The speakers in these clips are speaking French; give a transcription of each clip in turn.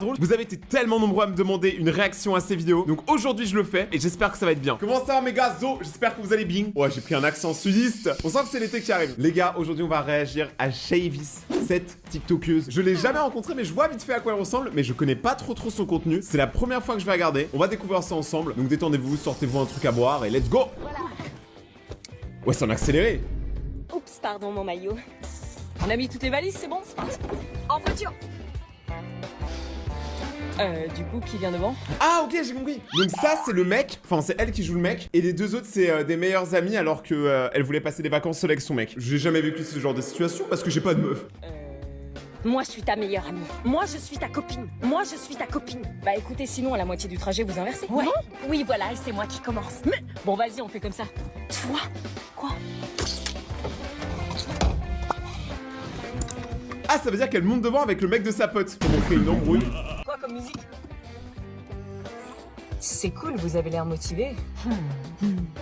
Drôle. Vous avez été tellement nombreux à me demander une réaction à ces vidéos, donc aujourd'hui je le fais et j'espère que ça va être bien. Comment ça va mes gars, Zo? J'espère que vous allez bien. Ouais, j'ai pris un accent sudiste. On sent que c'est l'été qui arrive. Les gars, aujourd'hui on va réagir à Shavis, cette TikTokeuse. Je l'ai jamais rencontrée mais je vois vite fait à quoi elle ressemble, mais je connais pas trop son contenu. C'est la première fois que je vais regarder. On va découvrir ça ensemble. Donc détendez-vous, sortez-vous un truc à boire et let's go. Ouais, c'est en accéléré. Oups, pardon mon maillot. On a mis toutes les valises, c'est bon, c'est parti. En voiture. Du coup, qui vient devant? Ah ok, j'ai compris. Donc ça c'est le mec, enfin c'est elle qui joue le mec, et les deux autres c'est des meilleurs amis alors que elle voulait passer des vacances seule avec son mec. J'ai jamais vécu ce genre de situation parce que j'ai pas de meuf. Moi je suis ta meilleure amie. Moi je suis ta copine. Moi je suis ta copine. Bah écoutez, sinon à la moitié du trajet vous inversez. Ouais. Non. Oui voilà, et c'est moi qui commence. Mais bon vas-y, on fait comme ça. Toi? Quoi? Ah ça veut dire qu'elle monte devant avec le mec de sa pote pour créer une embrouille. Quoi comme musique? C'est cool, vous avez l'air motivé.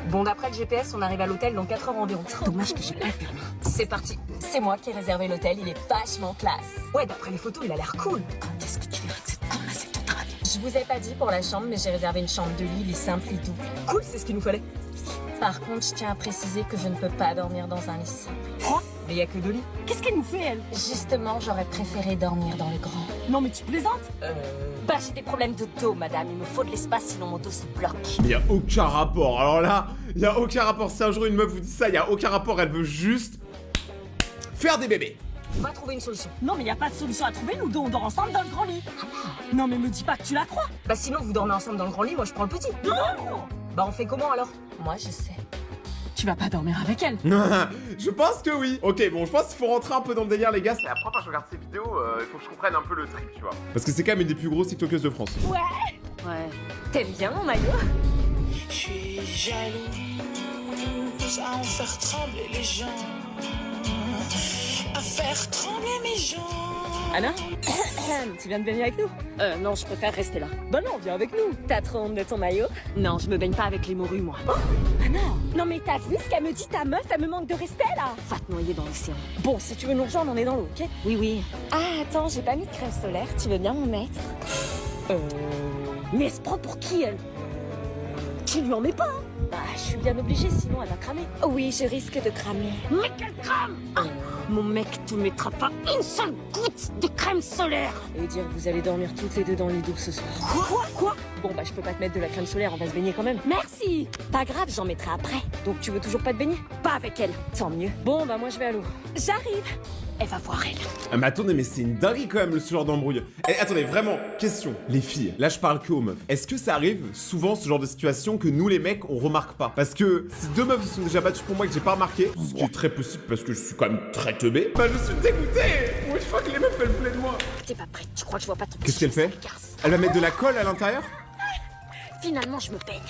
Bon, d'après le GPS, on arrive à l'hôtel dans 4 heures environ. Dommage que j'ai pas le permis. C'est parti. C'est moi qui ai réservé l'hôtel, il est vachement classe. Ouais, d'après les photos, il a l'air cool. Quand est-ce que tu verras que cette con a cette travail? Je vous ai pas dit pour la chambre, mais j'ai réservé une chambre de lit simple et double. Cool, c'est ce qu'il nous fallait. Par contre, je tiens à préciser que je ne peux pas dormir dans un lit simple. Quoi? Mais y a que 2 lits. Qu'est-ce qu'elle nous fait, elle? Justement, j'aurais préféré dormir dans le grand. Non, mais tu plaisantes? Bah, j'ai des problèmes de dos, madame. Il me faut de l'espace, sinon mon dos se bloque. Mais y a aucun rapport. Alors là, y a aucun rapport. Si un jour une meuf vous dit ça, y a aucun rapport. Elle veut juste faire des bébés. On va trouver une solution. Non, mais y a pas de solution à trouver. Nous deux, on dort ensemble dans le grand lit. Non, mais me dis pas que tu la crois. Bah, sinon, vous dormez ensemble dans le grand lit. Moi, je prends le petit. Non. Bah, on fait comment alors? Moi, je sais. Tu vas pas dormir avec elle? Je pense que oui. Ok, bon, je pense qu'il faut rentrer un peu dans le délire, les gars. C'est la première fois que je regarde ces vidéos, il faut que je comprenne un peu le trip, tu vois. Parce que c'est quand même une des plus grosses tiktokeuses de France. Ouais. T'aimes bien mon maillot? Je suis jalouse à en faire trembler les gens, à faire trembler mes gens. Anna? Tu viens de baigner avec nous? Non, je préfère rester là. Bah non, viens avec nous. T'as trop honte de ton maillot? Non, je me baigne pas avec les morues, moi. Oh, Anna! Non mais t'as vu ce qu'elle me dit, ta meuf? Elle me manque de respect, là! Va te noyer dans l'océan. Bon, si tu veux nous rejoindre, on est dans l'eau, ok? Oui, oui. Ah, attends, j'ai pas mis de crème solaire. Tu veux bien m'en mettre? Mais elle se prend pour qui, elle? Tu lui en mets pas, hein? Bah, je suis bien obligée, sinon elle va cramer. Oui, je risque de cramer. Mais qu'elle crame! Mon mec te mettra pas une seule goutte de crème solaire! Et dire que vous allez dormir toutes les deux dans le lit d'eau ce soir. Quoi? Bon bah je peux pas te mettre de la crème solaire, on va se baigner quand même. Merci! Pas grave, j'en mettrai après. Donc tu veux toujours pas te baigner? Pas avec elle. Tant mieux. Bon bah moi je vais à l'eau. J'arrive! Elle va voir elle. Ah mais attendez, mais c'est une dinguerie quand même ce genre d'embrouille. Eh, attendez, vraiment, question. Les filles, là je parle que aux meufs. Est-ce que ça arrive souvent ce genre de situation que nous les mecs on remarque pas? Parce que si 2 meufs se sont déjà battues pour moi et que j'ai pas remarqué, ce qui est très possible parce que je suis quand même très teubé, bah je suis dégoûté. Une fois que les meufs elles voulaient de moi. T'es pas prête, tu crois que je vois pas ton... Qu'est-ce qu'elle fait? Elle va mettre de la colle à l'intérieur? Finalement je me baigne.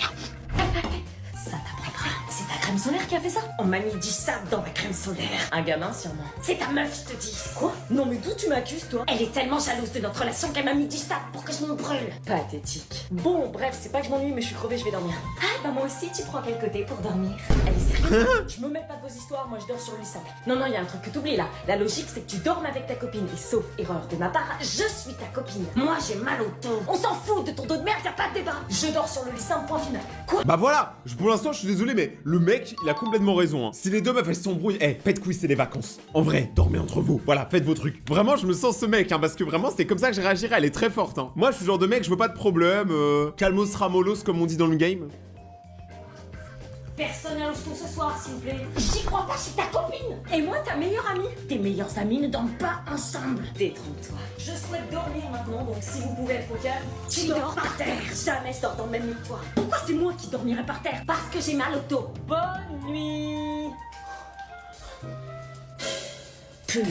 Ça t'apprendra. C'est ta crème solaire qui a fait ça? On m'a mis du sable dans ma crème solaire. Un gamin sûrement. C'est ta meuf, je te dis. Quoi? Non mais d'où tu m'accuses toi? Elle est tellement jalouse de notre relation qu'elle m'a mis du sable pour que je me brûle. Pathétique. Bon bref, c'est pas que je m'ennuie mais je suis crevée, je vais dormir. Ah bah moi aussi, tu prends quel côté pour dormir? Allez sérieux? Je me mets pas de vos histoires, moi je dors sur le lit simple. Non il y a un truc que t'oublies là. La logique c'est que tu dormes avec ta copine. Et sauf erreur de ma part, je suis ta copine. Moi j'ai mal au dos. On s'en fout de ton dos de merde, y'a pas de débat. Je dors sur le lit simple, point final. Quoi? Bah voilà, pour l'instant je suis désolé mais le mec il a complètement raison hein. Si les 2 meufs elles s'embrouillent, pète couille c'est les vacances. En vrai, dormez entre vous, voilà, faites vos trucs. Vraiment je me sens ce mec hein, parce que vraiment c'est comme ça que je réagirais, elle est très forte hein. Moi je suis le genre de mec, je veux pas de problème, calmos ramolos comme on dit dans le game. Personne à l'hosto ce soir, s'il vous plaît. J'y crois pas, c'est ta copine. Et moi, ta meilleure amie. Tes meilleures amies ne dorment pas ensemble. Détrompe-toi. Je souhaite dormir maintenant, donc si vous pouvez être au calme, tu dors par terre. Jamais je dors dans le même lit que toi. Pourquoi c'est moi qui dormirai par terre? Parce que j'ai mal au dos. Bonne nuit. Putain.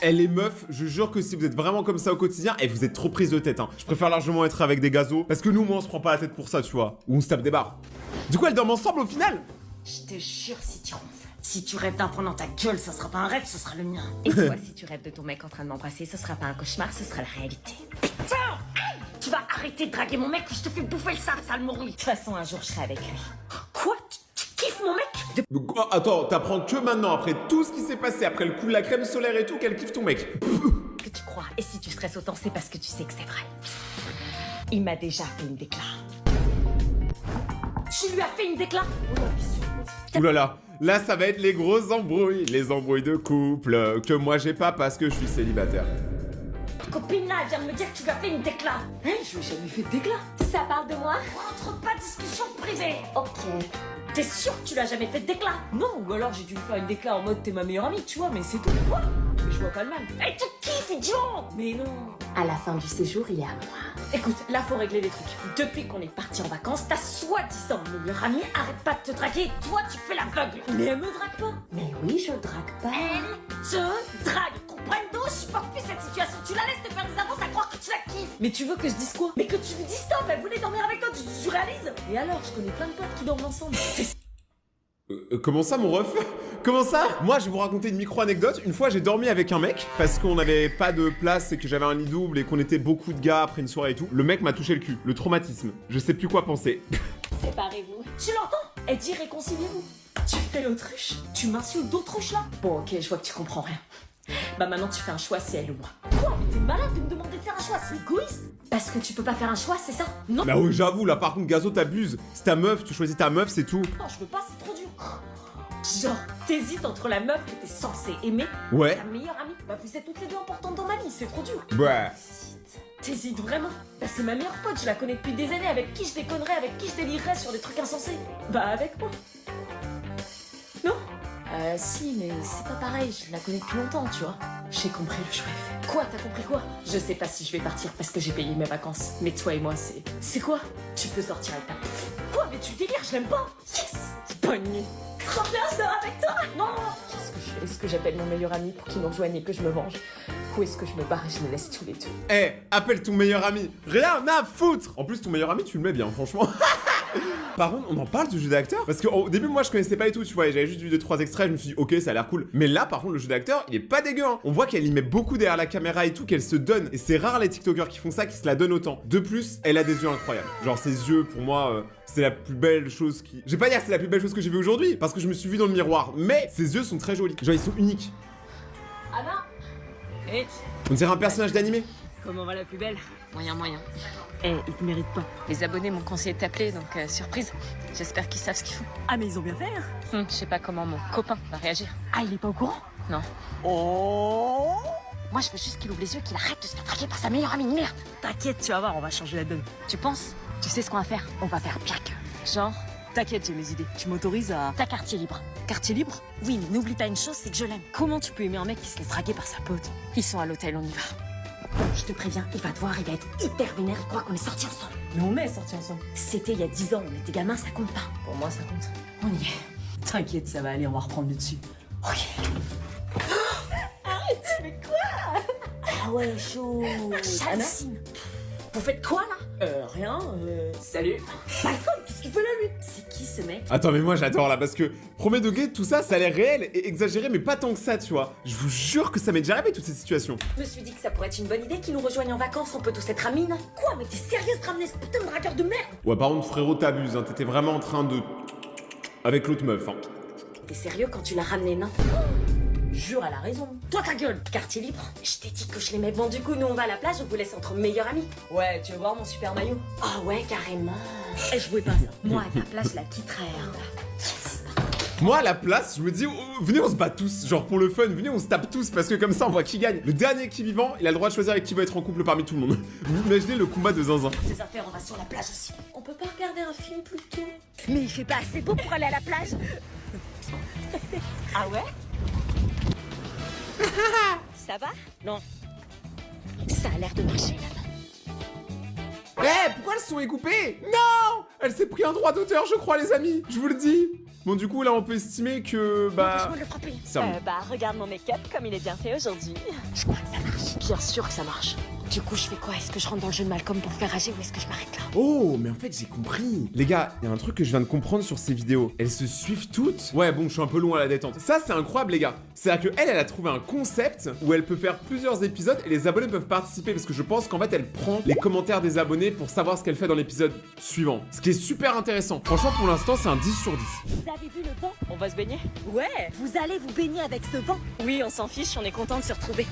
Les meufs, je jure que si vous êtes vraiment comme ça au quotidien, vous êtes trop prise de tête hein. Je préfère largement être avec des gazos, parce que nous, moi on se prend pas la tête pour ça, tu vois. Ou on se tape des barres. Du coup, elles dorment ensemble au final. Je te jure, si tu ronfles, si tu rêves d'un point dans ta gueule, ça sera pas un rêve, ce sera le mien. Et toi, si tu rêves de ton mec en train de m'embrasser, ce sera pas un cauchemar, ce sera la réalité. Putain! Tu vas arrêter de draguer mon mec ou je te fais bouffer le sale morue. De toute façon, un jour, je serai avec lui. Quoi? Tu kiffes mon mec? Oh, attends, t'apprends que maintenant, après tout ce qui s'est passé, après le coup de la crème solaire et tout, qu'elle kiffe ton mec. Que tu crois? Et si tu serais stresses autant, c'est parce que tu sais que c'est vrai. Il m'a déjà fait une décla. Tu lui as fait une décla? Ouh là là, là ça va être les grosses embrouilles, les embrouilles de couple que moi j'ai pas parce que je suis célibataire. Ta copine là, elle vient de me dire que tu lui as fait une décla. Hein, je lui ai jamais fait de décla. Ça parle de moi? Entre pas discussion privée. Ok. T'es sûr que tu l'as jamais fait de décla? Non, ou alors j'ai dû lui faire une décla en mode t'es ma meilleure amie, tu vois, mais c'est tout. Quoi? Mais je vois pas le mal. Elle te kiffe, idiot! Mais non. À la fin du séjour, il est à moi. Écoute, là faut régler les trucs. Depuis qu'on est parti en vacances, ta soi-disant meilleure amie arrête pas de te draguer et toi tu fais l'aveugle. Mais elle me drague pas. Mais oui, je drague pas. Elle te drague. Comprendo, je supporte plus cette situation. Tu la laisses te faire des avances à croire que tu la kiffes. Mais tu veux que je dise quoi? Mais que tu lui dis stop, elle voulait dormir avec toi, tu réalises? Et alors, je connais plein de potes qui dorment ensemble. Comment ça mon ref? Comment ça? Moi je vais vous raconter une micro-anecdote. Une fois j'ai dormi avec un mec parce qu'on n'avait pas de place et que j'avais un lit double et qu'on était beaucoup de gars après une soirée et tout. Le mec m'a touché le cul. Le traumatisme. Je sais plus quoi penser. Séparez-vous. Tu l'entends? Elle dit réconciliez-vous. Tu fais l'autruche? Tu m'insultes d'autruche là? Bon ok, je vois que tu comprends rien. Bah maintenant tu fais un choix, c'est elle ou moi. Quoi? Mais t'es malade de me demander de faire un choix, c'est égoïste? Parce que tu peux pas faire un choix, c'est ça? Non? Bah oui j'avoue là par contre Gazo t'abuses. C'est ta meuf, tu choisis ta meuf c'est tout. Non, je veux pas, c'est trop dur. Genre, t'hésites entre la meuf que t'es censée aimer Ouais. et ta meilleure amie. Bah vous êtes toutes les deux importantes dans ma vie, c'est trop dur. Ouais. T'hésites vraiment? Bah c'est ma meilleure pote, je la connais depuis des années, avec qui je déconnerais, avec qui je délirerais sur des trucs insensés. Bah avec moi. Non? Si, mais c'est pas pareil, je la connais depuis longtemps, tu vois. J'ai compris le choix est fait. Quoi? T'as compris quoi? Je sais pas si je vais partir parce que j'ai payé mes vacances, mais toi et moi, c'est... C'est quoi? Tu peux sortir avec ta... Quoi? Mais tu délires, je l'aime pas! Yes! Bonne nuit! Trop bien, je dors avec toi! Non! Qu'est-ce que je fais? Est-ce que j'appelle mon meilleur ami pour qu'il nous rejoigne et que je me venge? Ou est-ce que je me barre et je les laisse tous les deux? Eh, appelle ton meilleur ami. Rien à foutre. En plus ton meilleur ami tu le mets bien franchement. Par contre, on en parle du jeu d'acteur? Parce qu'au début, moi, je connaissais pas et tout, tu vois, et j'avais juste vu 2-3 extraits, je me suis dit, ok, ça a l'air cool. Mais là, par contre, le jeu d'acteur, il est pas dégueu, hein. On voit qu'elle y met beaucoup derrière la caméra et tout, qu'elle se donne. Et c'est rare les TikTokers qui font ça, qui se la donnent autant. De plus, elle a des yeux incroyables. Genre, ses yeux, pour moi, c'est la plus belle chose qui... Je vais pas dire que c'est la plus belle chose que j'ai vue aujourd'hui, parce que je me suis vu dans le miroir, mais ses yeux sont très jolis. Genre, ils sont uniques. Anna? Hé, On dirait un personnage d'animé. comment va la plus belle? Moyen. Eh, ils te méritent pas. Les abonnés m'ont conseillé de t'appeler, donc surprise. J'espère qu'ils savent ce qu'ils font. Ah, mais ils ont bien fait, hein? Je sais pas comment mon copain va réagir. Ah, il est pas au courant? Non. Oh! Moi, je veux juste qu'il ouvre les yeux, qu'il arrête de se faire traquer par sa meilleure amie, merde. T'inquiète, tu vas voir, on va changer la donne. Tu penses? Tu sais ce qu'on va faire? On va faire pire que... Genre, T'inquiète, j'ai mes idées. Tu m'autorises à... ta quartier libre. Quartier libre? Oui, mais n'oublie pas une chose, c'est que je l'aime. Comment tu peux aimer un mec qui se laisse draguer par sa pote? Ils sont à l'hôtel, on y va. Je te préviens, il va te voir, il va être hyper vénère, il croit qu'on est sortis ensemble. Mais on est sortis ensemble. C'était il y a 10 ans, on était gamins, ça compte pas. Pour moi, ça compte. On y est. T'inquiète, ça va aller, on va reprendre le dessus. Ok. Arrête, mais quoi? Ah ouais, chaud. J'hallucine. Vous faites quoi là? Rien, salut. Michael, qu'est-ce qu'il fait là lui? C'est qui ce mec? Attends, mais moi j'adore là parce que premier degré, tout ça, ça a l'air réel et exagéré, mais pas tant que ça, tu vois. Je vous jure que ça m'est déjà arrivé toutes ces situations. Je me suis dit que ça pourrait être une bonne idée qu'ils nous rejoignent en vacances, on peut tous être amis, non? Quoi? Mais t'es sérieuse de ramener ce putain de dragueur de merde? Ouais, par contre, frérot, t'abuses, hein. T'étais vraiment en train de. Avec l'autre meuf, hein. T'es sérieux quand tu l'as ramené, non? Jure, elle a raison. Toi ta gueule, quartier libre. Je t'ai dit que je l'aimais. Bon, du coup, nous on va à la plage, on vous laisse entre meilleurs amis. Ouais, tu veux voir mon super maillot? Ah ouais, carrément. Eh, je jouais pas ça. Moi, à ta place, je la quitterais. Hein. Yes. Moi, à la place, je me dis, oh, venez, on se bat tous. Genre pour le fun, venez, on se tape tous parce que comme ça, on voit qui gagne. Le dernier qui est vivant, il a le droit de choisir avec qui va être en couple parmi tout le monde. Vous imaginez le combat de zinzin. Ces affaires, on va sur la plage aussi. On peut pas regarder un film plus tôt? Mais il fait pas assez beau pour aller à la plage. Ah ouais? Ça va? Non. Ça a l'air de marcher là. Eh, pourquoi le son est coupé? Non! Elle s'est pris un droit d'auteur, je crois, les amis. Je vous le dis. Bon, du coup, là, on peut estimer que, bah... Laisse-moi le frapper. Ça va. Bah, regarde mon make-up comme il est bien fait aujourd'hui. Je crois que ça marche. Bien sûr que ça marche. Du coup, je fais quoi? Est-ce que je rentre dans le jeu de Malcolm pour faire rager ou est-ce que je m'arrête là? Oh, mais en fait, j'ai compris. Les gars, il y a un truc que je viens de comprendre sur ces vidéos. Elles se suivent toutes. Ouais, bon, je suis un peu loin à la détente. Ça, c'est incroyable, les gars. C'est-à-dire qu'elle, elle a trouvé un concept où elle peut faire plusieurs épisodes et les abonnés peuvent participer parce que je pense qu'en fait, elle prend les commentaires des abonnés pour savoir ce qu'elle fait dans l'épisode suivant. Ce qui est super intéressant. Franchement, pour l'instant, c'est un 10 sur 10. Vous avez vu le vent? On va se baigner? Ouais. Vous allez vous baigner avec ce vent? Oui, on s'en fiche, on est content de se retrouver.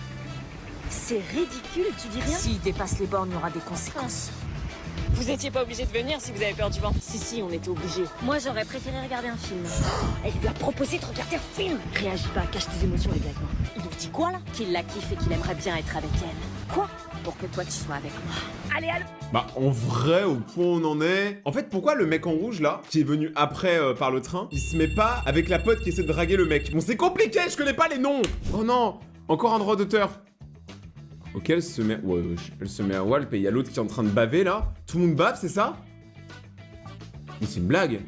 C'est ridicule, tu dis rien? S'il dépasse les bornes, il y aura des conséquences. Vous étiez pas obligé de venir si vous avez peur du vent. Si, on était obligés. Moi, j'aurais préféré regarder un film. Elle lui a proposé de regarder un film. Réagis pas, cache tes émotions, les gars. Il nous dit quoi, là? Qu'il la kiffe et qu'il aimerait bien être avec elle. Quoi? Pour que toi, tu sois avec moi. Allez, allô? Bah, en vrai, au point où on en est... En fait, pourquoi le mec en rouge, là, qui est venu après par le train, il se met pas avec la pote qui essaie de draguer le mec? Bon, c'est compliqué, je connais pas les noms. Oh non, encore un droit d'auteur. Ok, elle se met... Ouais, elle se met à walp et il y a l'autre qui est en train de baver, là. Tout le monde bave, c'est ça? Mais c'est une blague.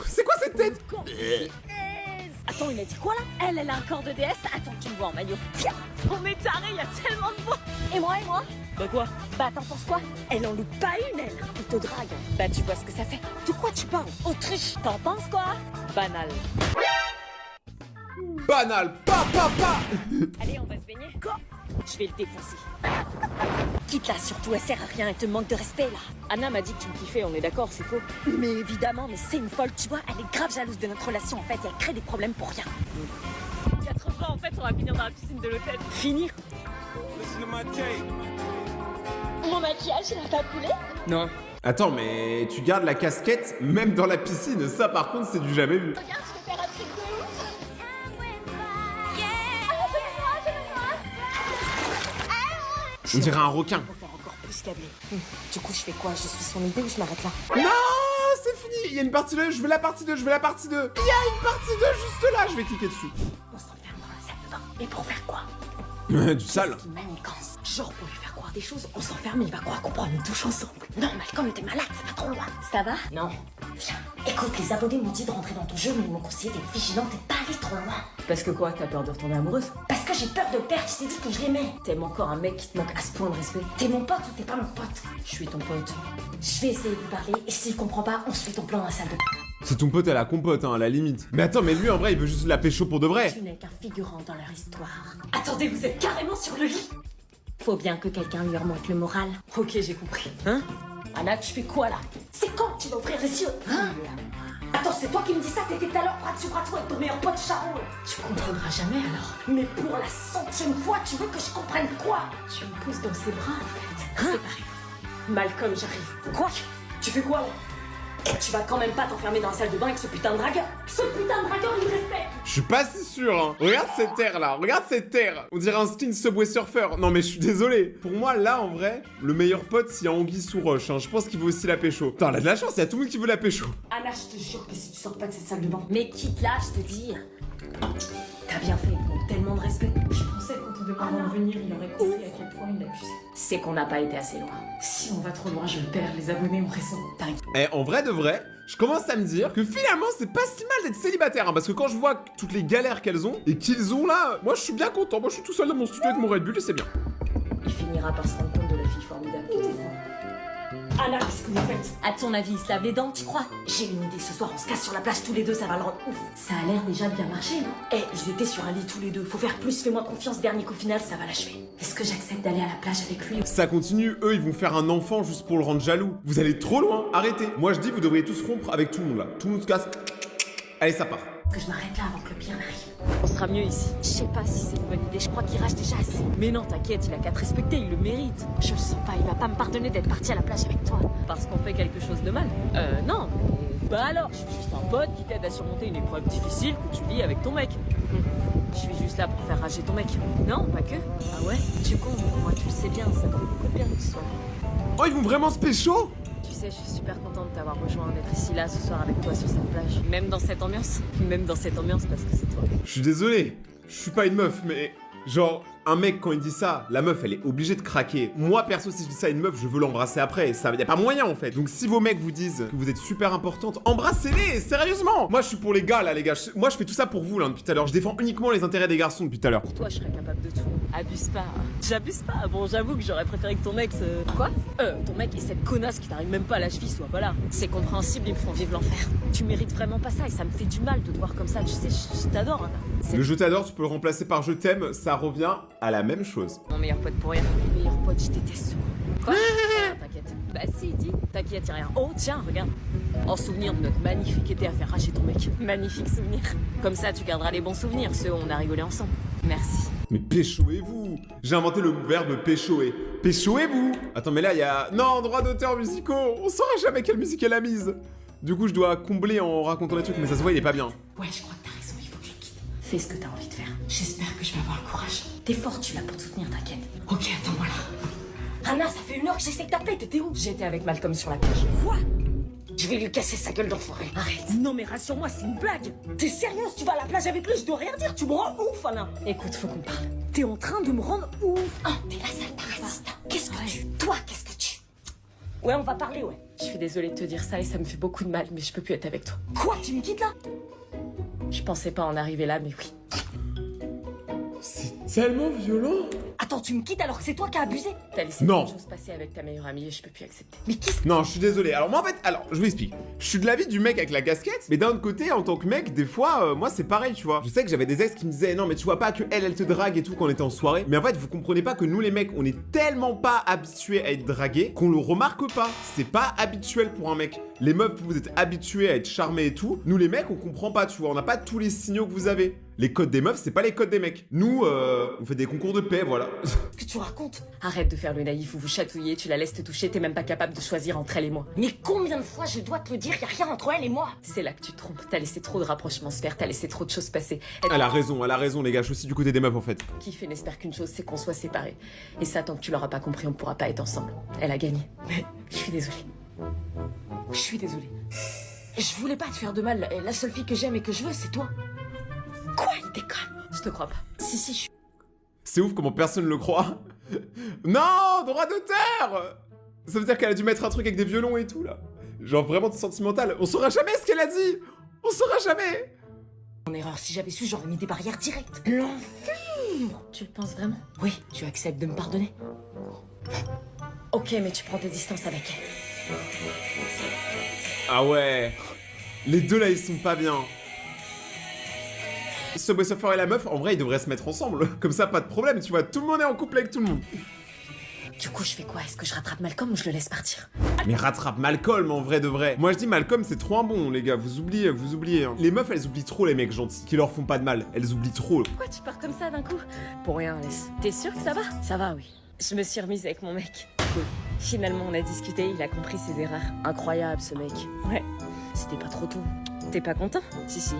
C'est quoi cette tête? Attends, il a dit quoi, là? Elle a un corps de déesse. Attends, tu me vois en maillot. Tiens! Oh, mais taré, il y a tellement de voix. Et moi? Bah quoi? Bah, t'en penses quoi? Elle en loupe pas une, elle. Il te drague. Bah tu vois ce que ça fait. De quoi tu parles? Autriche, t'en penses quoi? Banal. Banal. Pa. Allez, on va se baigner. Quoi? Je vais le défoncer. Quitte là, surtout, elle sert à rien, elle te manque de respect, là. Anna m'a dit que tu me kiffais, on est d'accord, c'est faux. Mais évidemment, mais c'est une folle, tu vois. Elle est grave jalouse de notre relation, en fait, et elle crée des problèmes pour rien. 4 fois, en fait, on va finir dans la piscine de l'hôtel. Finir? Mon maquillage, il a pas coulé? Non. Attends, mais tu gardes la casquette même dans la piscine. Ça, par contre, c'est du jamais vu. Regarde, je vais faire un truc de ouf. On dirait un requin. Faut faire encore plus câblé. Du coup, je fais quoi? Je suis son idée ou je m'arrête là? Non, c'est fini. Il y a une partie 2. Je veux la partie 2. Il y a une partie 2 juste là. Je vais cliquer dessus. On s'enferme dans la salle de bain. Et pour faire quoi? Du sale. Qu'est-ce qui manigance? Genre pour lui faire croire des choses, on s'enferme et il va croire qu'on prend une douche ensemble. Non, Malcolm, t'es malade, c'est pas trop loin. Ça va? Non. Viens. Écoute, les abonnés m'ont dit de rentrer dans ton jeu, mais ils m'ont conseillé d'être vigilante et de pas aller trop loin. Parce que quoi, t'as peur de retomber amoureuse? Parce que j'ai peur de perdre, je t'ai dit que je l'aimais. T'aimes encore un mec qui te manque à ce point de respect? T'es mon pote ou t'es pas mon pote? Je suis ton pote. Je vais essayer de lui parler et s'il comprend pas, on se fait ton plan dans la salle de bain. C'est ton pote à la compote, hein, à la limite. Mais attends, mais lui, en vrai, il veut juste la pécho pour de vrai. Tu n'es qu'un figurant dans leur histoire. Attendez, vous êtes carrément sur le lit. Faut bien que quelqu'un lui remonte le moral. Ok, j'ai compris. Hein? Anna, tu fais quoi là? C'est quand que tu vas ouvrir les yeux? Hein? Attends, c'est toi qui me dis ça? T'étais tout à l'heure bras dessus bras dessous avec ton meilleur pote Charo. Tu comprendras jamais alors. Mais pour la 100e fois, tu veux que je comprenne quoi? Tu me pousses dans ses bras en fait. Hein? C'est pareil. Malcolm, j'arrive. Quoi? Tu fais quoi là? Tu vas quand même pas t'enfermer dans la salle de bain avec ce putain de dragueur. Ce putain de dragueur, il me respecte. Je suis pas si sûr, hein. Regarde cette terre là, regarde cette terre. On dirait un skin Subway Surfer. Non mais je suis désolé. Pour moi, là, en vrai, le meilleur pote, c'est Anguille sous roche. Hein. Je pense qu'il veut aussi la pécho. Putain, elle a de la chance, il y a tout le monde qui veut la pécho. Anna, je te jure que si tu sors pas de cette salle de bain. Mais quitte là, je te dis. T'as bien fait, bon, tellement de respect. Je pensais qu'en te demandant de venir, il aurait compris à quel point il l'accusait. C'est qu'on n'a pas été assez loin. Si on va trop loin, je le perds, les abonnés ont raison. T'inquiète. Eh, en vrai de vrai, je commence à me dire que finalement, c'est pas si mal d'être célibataire. Hein, parce que quand je vois toutes les galères qu'elles ont et qu'ils ont là, moi je suis bien content. Moi je suis tout seul dans mon studio avec mon Red Bull et c'est bien. Il finira par se rendre compte de la fille formidable qui était moi. Anna, qu'est-ce que vous faites? À ton avis, il se lave les dents, tu crois? J'ai une idée, ce soir on se casse sur la plage tous les deux, ça va le rendre ouf. Ça a l'air déjà bien marché, non? Eh, ils étaient sur un lit tous les deux, faut faire plus, fais-moi confiance, dernier qu'au final, ça va l'achever. Est-ce que j'accepte d'aller à la plage avec lui? Ça continue, eux ils vont faire un enfant juste pour le rendre jaloux. Vous allez trop loin, arrêtez. Moi je dis, vous devriez tous rompre avec tout le monde là. Tout le monde se casse. Allez, ça part. Que je m'arrête là avant que le pire n'arrive. On sera mieux ici. Je sais pas si c'est une bonne idée, je crois qu'il rage déjà assez. Mais non, t'inquiète, il a qu'à te respecter, il le mérite. Je le sens pas, il va pas me pardonner d'être parti à la plage avec toi. Parce qu'on fait quelque chose de mal. Non, mais... Bah alors, je suis juste un pote qui t'aide à surmonter une épreuve difficile que tu vis avec ton mec. Je suis juste là pour faire rager ton mec. Non, pas que. Ah ouais? Tu comptes, moi tu le sais bien, ça me fait beaucoup de bien que tu sois là. Oh, ils vont vraiment se pécho? Tu sais, je suis super contente de t'avoir rejoint, d'être ici là ce soir avec toi sur cette plage. Même dans cette ambiance. Même dans cette ambiance parce que c'est toi. Je suis désolé, je suis pas une meuf, mais genre, un mec quand il dit ça, la meuf elle est obligée de craquer. Moi perso, si je dis ça à une meuf, je veux l'embrasser après. Ça, y a pas moyen en fait. Donc si vos mecs vous disent que vous êtes super importante, embrassez-les, sérieusement. Moi je suis pour les gars là, les gars. Moi je fais tout ça pour vous là depuis tout à l'heure. Je défends uniquement les intérêts des garçons depuis tout à l'heure. Pour toi, je serais capable de tout. Abuse pas. J'abuse pas. Bon, j'avoue que j'aurais préféré que ton mec se... Quoi? Ton mec et cette connasse qui t'arrive même pas à la cheville soit pas là. C'est compréhensible, ils me font vivre l'enfer. Tu mérites vraiment pas ça et ça me fait du mal de te voir comme ça. Tu sais, je t'adore, Anna. Le je t'adore, tu peux le remplacer par je t'aime, ça revient à la même chose. Mon meilleur pote pour rien. Meilleur pote, je déteste. Quoi? T'inquiète. Bah si, dis. T'inquiète, y'a rien. Oh, tiens, regarde. En souvenir de notre magnifique été à faire rager ton mec. Magnifique souvenir. Comme ça, tu garderas les bons souvenirs, ceux où on a rigolé ensemble. Merci. Mais péchoez-vous. J'ai inventé le verbe péchoer. Péchoez-vous. Attends, mais là, il y a... Non, droit d'auteur musicaux. On saura jamais quelle musique elle a mise. Du coup, je dois combler en racontant les trucs, mais ça se voit, il est pas bien. Ouais, je crois que t'as raison, il faut que je quitte. Fais ce que t'as envie de faire. J'espère que je vais avoir le courage. T'es forte, tu es là pour te soutenir, t'inquiète. Ok, attends-moi là. Anna, ça fait 1 heure que j'essaie de t'appeler, t'étais où? J'étais avec Malcolm sur la plage. Quoi? Je vais lui casser sa gueule d'enfoiré. Arrête. Non mais rassure-moi, c'est une blague. T'es sérieuse? Tu vas à la plage avec lui, je dois rien dire. Tu me rends ouf, Anna. Écoute, faut qu'on parle. T'es en train de me rendre ouf. Ah, t'es la sale parasite. Qu'est-ce que tu... Toi, qu'est-ce que tu... Ouais, on va parler, ouais. Je suis désolée de te dire ça et ça me fait beaucoup de mal, mais je peux plus être avec toi. Quoi? Tu me quittes là? Je pensais pas en arriver là, mais oui. C'est tellement violent. Attends, tu me quittes alors que c'est toi qui as abusé? T'as laissé Non. quelque chose passer avec ta meilleure amie et je peux plus accepter. Mais qu'est-ce... Non, je suis désolé. Alors moi en fait, je vous explique. Je suis de l'avis du mec avec la casquette, mais d'un autre côté, en tant que mec, des fois, moi c'est pareil, tu vois. Je sais que j'avais des ex qui me disaient non mais tu vois pas que elle te drague et tout quand on était en soirée. Mais en fait, vous comprenez pas que nous les mecs, on est tellement pas habitués à être dragués qu'on le remarque pas. C'est pas habituel pour un mec. Les meufs, vous êtes habitués à être charmés et tout. Nous les mecs, on comprend pas, tu vois. On n'a pas tous les signaux que vous avez. Les codes des meufs, c'est pas les codes des mecs. Nous, on fait des concours de paix, voilà. que tu racontes? Arrête de faire le naïf ou vous chatouiller, tu la laisses te toucher, t'es même pas capable de choisir entre elle et moi. Mais combien de fois je dois te le dire, y a rien entre elle et moi? C'est là que tu te trompes, t'as laissé trop de rapprochements se faire, t'as laissé trop de choses passer. Elle a raison, les gars. Je suis aussi du côté des meufs en fait. Qui fait n'espère qu'une chose, c'est qu'on soit séparés. Et ça, tant que tu l'auras pas compris, on pourra pas être ensemble. Elle a gagné. Mais je suis désolée. Je suis désolée. Je voulais pas te faire de mal. La seule fille que j'aime et que je veux, c'est toi. Quoi? Il déconne. Je te crois pas. Si, je... C'est ouf comment personne le croit. Non, droit d'auteur. Ça veut dire qu'elle a dû mettre un truc avec des violons et tout là. Genre vraiment sentimental. On saura jamais ce qu'elle a dit. On saura jamais. En erreur, si j'avais su, j'aurais mis des barrières directes. L'enfer. Tu le penses vraiment? Oui, tu acceptes de me pardonner? Ok, mais tu prends tes distances avec elle. Ah ouais. Les deux là, ils sont pas bien. Subway Surfer et la meuf, en vrai, ils devraient se mettre ensemble. Comme ça, pas de problème, tu vois. Tout le monde est en couple avec tout le monde. Du coup, je fais quoi? Est-ce que je rattrape Malcolm ou je le laisse partir? Mais rattrape Malcolm en vrai de vrai. Moi je dis Malcolm c'est trop un bon les gars, vous oubliez hein. Les meufs elles oublient trop les mecs gentils, qui leur font pas de mal, elles oublient trop. Pourquoi tu pars comme ça d'un coup? Pour rien, Alice. T'es sûre que ça va? Ça va, oui. Je me suis remise avec mon mec. Cool. Finalement, on a discuté, il a compris ses erreurs. Incroyable, ce mec. Ouais. C'était pas trop tôt. T'es pas content? Si.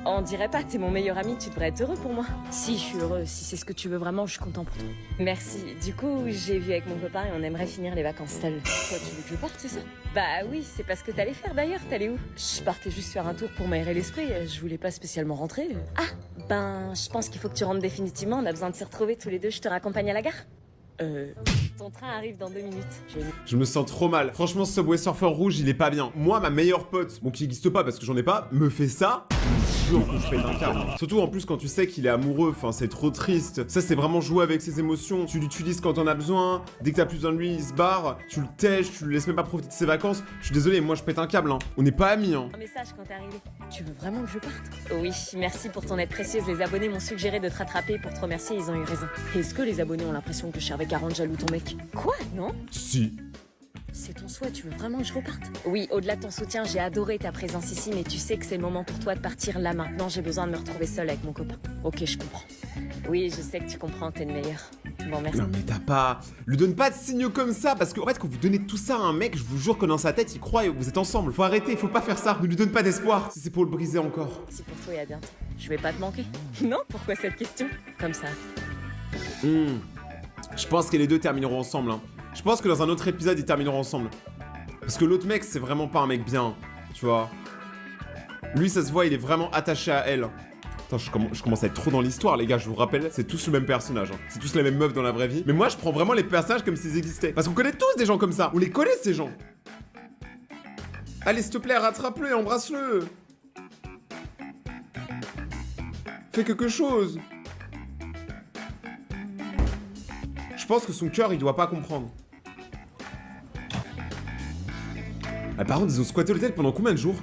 On dirait pas, t'es mon meilleur ami, tu devrais être heureux pour moi. Si, je suis heureux. Si c'est ce que tu veux vraiment, je suis content pour toi. Merci. Du coup, j'ai vu avec mon copain et on aimerait finir les vacances seuls. Toi, tu veux que je parte, c'est ça? Bah oui, c'est pas ce que t'allais faire d'ailleurs. T'allais où? Je partais juste faire un tour pour m'aérer l'esprit. Je voulais pas spécialement rentrer. Ah, ben, je pense qu'il faut que tu rentres définitivement. On a besoin de se retrouver tous les deux. Je te raccompagne à la gare? Ton train arrive dans 2 minutes. Je me sens trop mal. Franchement, ce Subway Surfer rouge, il est pas bien. Moi, ma meilleure pote, bon qui existe pas parce que j'en ai pas, me fait ça. Je jure que je pète un câble. Surtout en plus quand tu sais qu'il est amoureux, enfin c'est trop triste. Ça c'est vraiment jouer avec ses émotions. Tu l'utilises quand t'en as besoin. Dès que t'as plus besoin de lui, il se barre. Tu le tèches, tu le laisses même pas profiter de ses vacances. Je suis désolé, moi je pète un câble. Hein. On n'est pas amis. Hein. Un message quand t'es arrivé. Tu veux vraiment que je parte? Oui, merci pour ton aide précieuse. Les abonnés m'ont suggéré de te rattraper pour te remercier. Ils ont eu raison. Est-ce que les abonnés ont l'impression que je servais qu'à rendre jaloux ton mec? Quoi? Non? Si. C'est ton souhait, tu veux vraiment que je reparte? Oui, au-delà de ton soutien, j'ai adoré ta présence ici, mais tu sais que c'est le moment pour toi de partir là maintenant. J'ai besoin de me retrouver seule avec mon copain. Ok, je comprends. Oui, je sais que tu comprends, t'es le meilleur. Bon, merci. Non mais t'as pas... Lui donne pas de signaux comme ça, parce qu'en fait quand vous donnez tout ça à un mec, je vous jure que dans sa tête, il croit et vous êtes ensemble. Faut arrêter, faut pas faire ça. Ne lui donne pas d'espoir, si c'est pour le briser encore. Merci pour toi et à bientôt. Je vais pas te manquer. Non? Pourquoi cette question? Comme ça. Je pense que les deux termineront ensemble. Hein. Je pense que dans un autre épisode, ils termineront ensemble. Parce que l'autre mec, c'est vraiment pas un mec bien, tu vois. Lui, ça se voit, il est vraiment attaché à elle. Attends, je commence à être trop dans l'histoire, les gars, je vous rappelle, c'est tous le même personnage. Hein. C'est tous la même meuf dans la vraie vie. Mais moi, je prends vraiment les personnages comme s'ils existaient. Parce qu'on connaît tous des gens comme ça. On les connaît, ces gens. Allez, s'il te plaît, rattrape-le et embrasse-le. Fais quelque chose. Je pense que son cœur, il doit pas comprendre. Ah, par contre, ils ont squatté l'hôtel pendant combien de jours?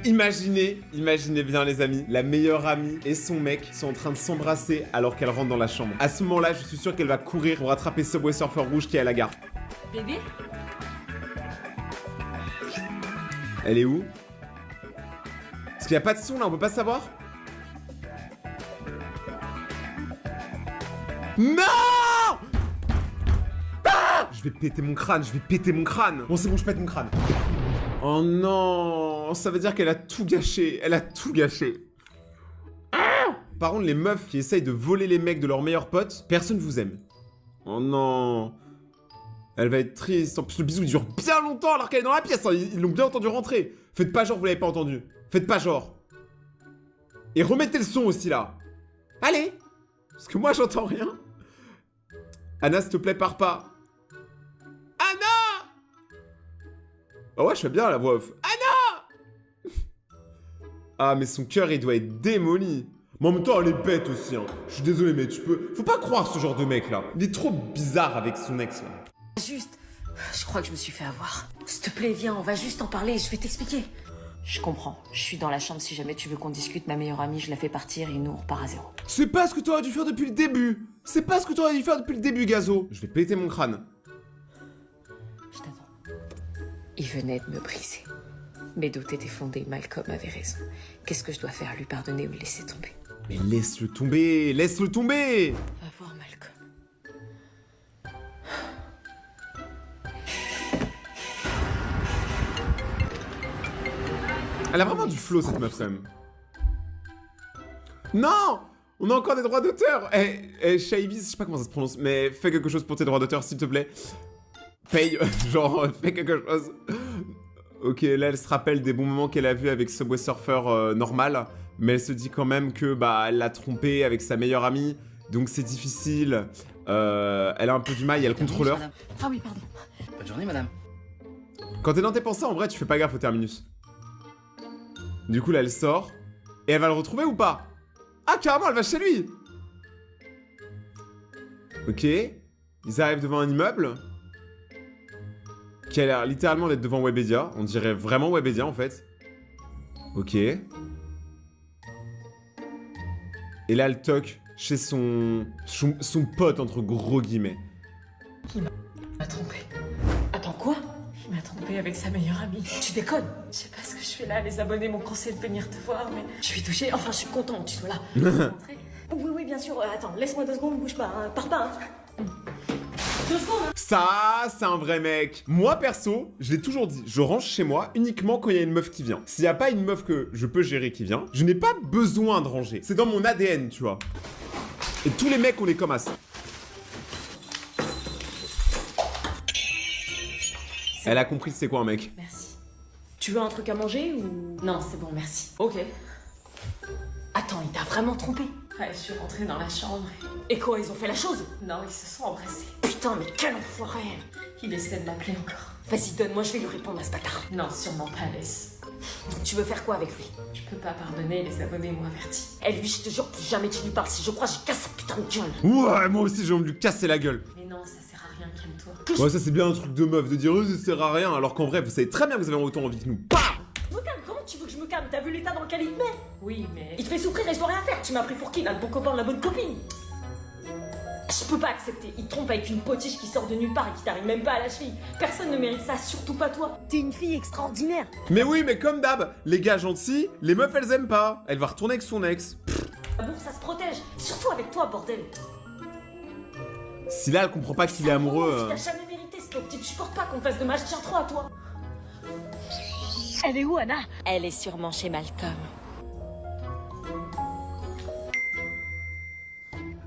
Imaginez bien les amis, la meilleure amie et son mec sont en train de s'embrasser alors qu'elle rentre dans la chambre. À ce moment-là, je suis sûr qu'elle va courir pour rattraper Subway Surfer rouge qui est à la gare. Bébé? Elle est où? Parce qu'il n'y a pas de son là, on peut pas savoir? Non! Ah! Je vais péter mon crâne, je vais péter mon crâne. Bon, c'est bon, je pète mon crâne. Oh non, ça veut dire qu'elle a tout gâché. Elle a tout gâché. Ah! Par contre, les meufs qui essayent de voler les mecs de leurs meilleurs potes, personne vous aime. Oh non. Elle va être triste. En plus, le bisou il dure bien longtemps alors qu'elle est dans la pièce. Hein. Ils l'ont bien entendu rentrer. Faites pas genre, vous l'avez pas entendu. Faites pas genre. Et remettez le son aussi là. Allez. Parce que moi, j'entends rien. Anna, s'il te plaît, pars pas. Anna! Ah ouais, je fais bien la voix off. Anna! Ah, mais son cœur, il doit être démoli. Mais en même temps, elle est bête aussi, hein. Je suis désolé, mais tu peux... Faut pas croire ce genre de mec, là. Il est trop bizarre avec son ex, là. Juste, je crois que je me suis fait avoir. S'il te plaît, viens, on va juste en parler et je vais t'expliquer. Je comprends. Je suis dans la chambre si jamais tu veux qu'on discute. Ma meilleure amie, je la fais partir et nous, on repart à zéro. C'est pas ce que t'aurais dû faire depuis le début. C'est pas ce que t'aurais dû faire depuis le début, Gazo. Je vais péter mon crâne. Je t'attends. Il venait de me briser. Mes doutes étaient fondés, Malcolm avait raison. Qu'est-ce que je dois faire, lui pardonner ou le laisser tomber? Mais laisse-le tomber, laisse-le tomber. Va voir Malcolm. Elle a vraiment du flow, cette meuf, quand même. Non! On a encore des droits d'auteur. Shaivis, je sais pas comment ça se prononce, mais fais quelque chose pour tes droits d'auteur, s'il te plaît. Paye, genre, fais quelque chose. Ok, là, elle se rappelle des bons moments qu'elle a vus avec Subway Surfer normal, mais elle se dit quand même que, bah, elle l'a trompé avec sa meilleure amie, donc c'est difficile. Elle a un peu du mal, il y a le contrôleur. Ah oui, pardon. Bonne journée, madame. Quand t'es dans tes pensées, en vrai, tu fais pas gaffe au terminus. Du coup, là, elle sort. Et elle va le retrouver ou pas? Ah, carrément, elle va chez lui. Ok. Ils arrivent devant un immeuble. Qui a l'air littéralement d'être devant Webedia. On dirait vraiment Webedia, en fait. Ok. Et là, elle toque chez son pote, entre gros guillemets. Il m'a trompé. Attends, quoi? Il m'a trompé avec sa meilleure amie. Tu déconnes? Je sais pas ce que je fais là, les abonnés m'ont conseillé de venir te voir, mais je suis touchée. Enfin, je suis contente que tu sois là. Rentrer. Oui, oui, bien sûr. Attends, laisse-moi 2 secondes, bouge pas, hein. Pars pas, hein. 2 secondes, hein. Ça, c'est un vrai mec. Moi, perso, je l'ai toujours dit, je range chez moi uniquement quand il y a une meuf qui vient. S'il n'y a pas une meuf que je peux gérer qui vient, je n'ai pas besoin de ranger. C'est dans mon ADN, tu vois. Et tous les mecs, on est comme à ça. Elle a compris c'est quoi un mec. Merci. Tu veux un truc à manger ou... Non, c'est bon, merci. Ok. Attends, il t'a vraiment trompé? Ouais, je suis rentrée dans la chambre. Et quoi, ils ont fait la chose? Non, ils se sont embrassés. Putain, mais quel enfoiré! Il essaie de m'appeler encore. Vas-y, donne-moi, je vais lui répondre à ce bâtard. Non, sûrement pas, laisse. Tu veux faire quoi avec lui? Je peux pas pardonner, les abonnés m'ont averti. Et lui, je te jure, plus jamais tu lui parles. Si je crois, j'ai cassé sa putain de gueule. Ouais, moi aussi j'ai envie de lui casser la gueule. Mais non, ça sert à rien, calme-toi. Ouais, ça c'est bien un truc de meuf, de dire ça sert à rien, alors qu'en vrai, vous savez très bien que vous avez autant envie que nous. Bah! Me calme, comment tu veux que je me calme? T'as vu l'état dans lequel il te met? Oui, mais... Il te fait souffrir et je dois rien faire. Tu m'as pris pour qui, là, le bon copain de la bonne copine? Je peux pas accepter. Il te trompe avec une potiche qui sort de nulle part et qui t'arrive même pas à la cheville. Personne ne mérite ça, surtout pas toi. T'es une fille extraordinaire. Mais oui, mais comme d'hab, les gars gentils, les meufs elles aiment pas. Elle va retourner avec son ex. Ah bon, ça se protège. Surtout avec toi, bordel. Si là elle comprend pas qu'il est amoureux. Tu t'as jamais mérité ce que tu supportes pas qu'on te fasse de mal, je tiens trop à toi. Elle est où, Anna? Elle est sûrement chez Malcolm.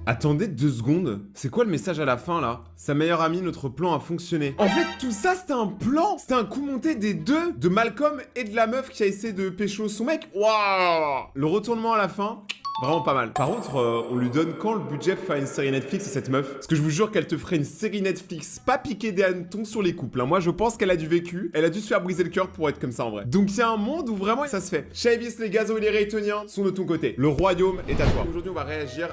Attendez 2 secondes. C'est quoi le message à la fin là? Sa meilleure amie, notre plan a fonctionné. En fait, tout ça c'était un plan. C'était un coup monté des deux, de Malcolm et de la meuf qui a essayé de pécho son mec. Waouh! Le retournement à la fin. Vraiment pas mal. Par contre, on lui donne quand le budget pour faire une série Netflix à cette meuf? Parce que je vous jure qu'elle te ferait une série Netflix, pas piquer des hannetons sur les couples. Hein. Moi, je pense qu'elle a du vécu. Elle a dû se faire briser le cœur pour être comme ça en vrai. Donc, il y a un monde où vraiment ça se fait. Shaivis, les Gazo et les Raytoniens sont de ton côté. Le royaume est à toi. Aujourd'hui, on va réagir à